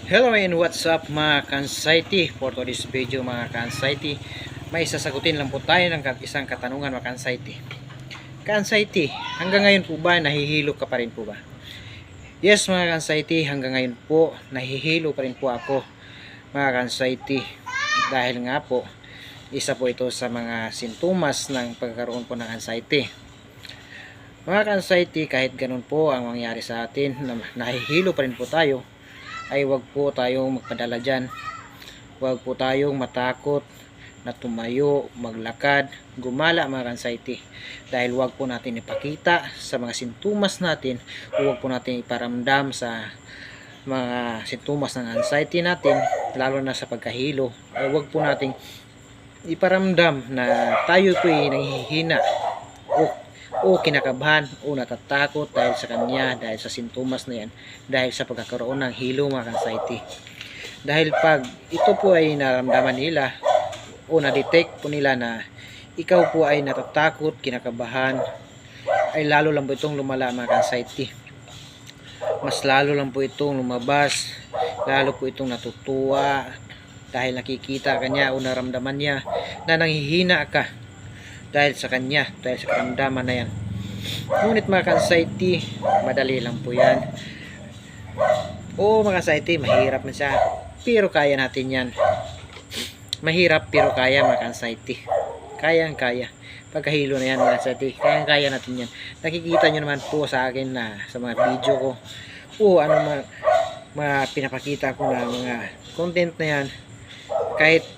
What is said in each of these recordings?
Hello and what's up mga ka-anxiety. For today's video mga ka-anxiety, may sasagutin lang po tayo ng isang katanungan mga ka-anxiety. Ka-anxiety, hanggang ngayon po ba nahihilo ka pa rin po ba? Yes mga ka-anxiety, hanggang ngayon po nahihilo pa rin po ako mga ka-anxiety. Dahil nga po, isa po ito sa mga sintomas ng pagkaroon po ng anxiety. Mga ka-anxiety, kahit ganun po ang mangyari sa atin, na nahihilo pa rin po tayo, ay wag po tayong magpadala dyan. Wag po tayong matakot na tumayo, maglakad, gumala mga anxiety. Dahil wag po natin ipakita sa mga sintomas natin, o wag po natin iparamdam sa mga sintomas ng anxiety natin, lalo na sa pagkahilo. Ay wag po natin iparamdam na tayo po ay nanghihina o kinakabahan o natatakot dahil sa kanya, dahil sa sintomas na yan, dahil sa pagkakaroon ng hilo mga anxiety. Dahil pag ito po ay naramdaman nila o na-detect po nila na ikaw po ay natatakot, kinakabahan, ay lalo lang po itong lumala mga anxiety. Mas lalo lang po itong lumabas, lalo po itong natutuwa dahil nakikita kanya o naramdaman niya na nanghihina ka dahil sa kanya, dahil sa karamdaman na yan. Ngunit mga ka-anxiety, madali lang po yan. O mga ka-anxiety, mahirap man siya, pero kaya natin yan. Mahirap pero kaya mga ka-anxiety. Kayang kaya. Pagkahilo na yan mga ka-anxiety, kayang kaya natin yan. Nakikita nyo naman po sa akin na sa mga video ko, o ano mga pinapakita ko na mga content na yan, kahit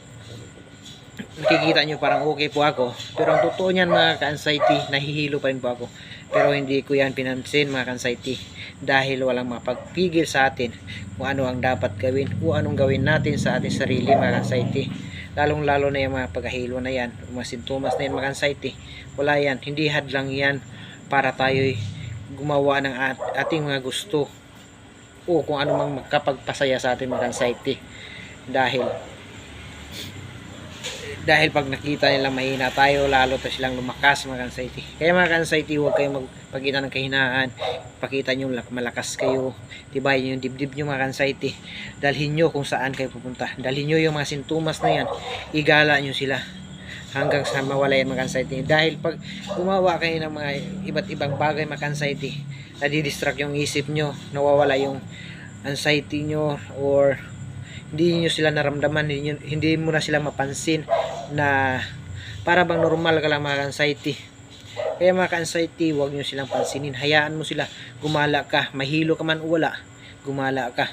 nakikita nyo parang okay po ako, pero ang totoo niyan mga ka-anxiety, nahihilo pa rin po ako. Pero hindi ko yan pinansin mga ka-anxiety, dahil walang mapagpigil sa atin kung ano ang dapat gawin o anong gawin natin sa ating sarili mga ka-anxiety. Lalong lalo na yung mga pagkahilo na yan, mga sintomas na yan mga ka-anxiety, wala yan, hindi hadlang yan para tayo gumawa ng ating mga gusto o kung ano mang makapagpasaya sa ating mga ka-anxiety. Dahil pag nakita nila mahina tayo, lalo to silang lumakas mga anxiety. Kaya mga anxiety, huwag kayong magpakita ng kahinaan. Pakita nyo malakas kayo, tibayin yung dibdib nyo mga anxiety. Dalhin nyo kung saan kayo pupunta. Dalhin nyo yung mga sintomas na yan, igala nyo sila hanggang sa mawala yan mga anxiety. Dahil pag gumawa kayo ng mga iba't ibang bagay mga anxiety, nadidistract yung isip nyo, nawawala yung anxiety nyo, or hindi nyo sila naramdaman, hindi mo na sila mapansin na para bang normal ka lang mga anxiety. Kaya mga anxiety, huwag nyo silang pansinin, hayaan mo sila, gumala ka, mahilo ka man o wala, gumala ka,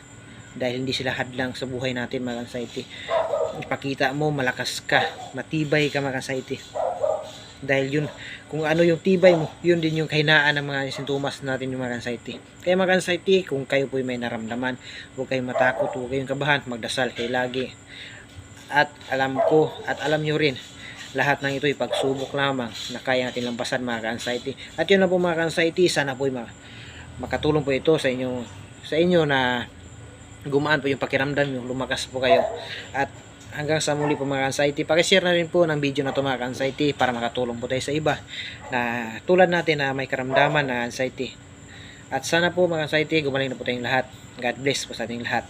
dahil hindi sila hadlang sa buhay natin mga anxiety. Ipakita mo malakas ka, matibay ka mga anxiety, dahil yun, kung ano yung tibay mo, yun din yung kahinaan ng mga sintomas natin yung mga anxiety. Kaya mga anxiety, kung kayo po may naramdaman, huwag kayong matakot, huwag kayong kabahan, magdasal kayo lagi. At alam ko, at alam nyo rin, lahat ng ito ay pagsubok lamang na kaya natin lampasan mga anxiety. At yun na po mga anxiety, sana po makatulong po ito sa inyo na gumaan po yung pakiramdam nyo, lumakas po kayo. At hanggang sa muli po mga anxiety, pakishare na rin po ng video na to mga anxiety para makatulong po tayo sa iba na tulad natin na may karamdaman na anxiety. At sana po mga anxiety, gumaling na po tayong lahat. God bless po sa ating lahat.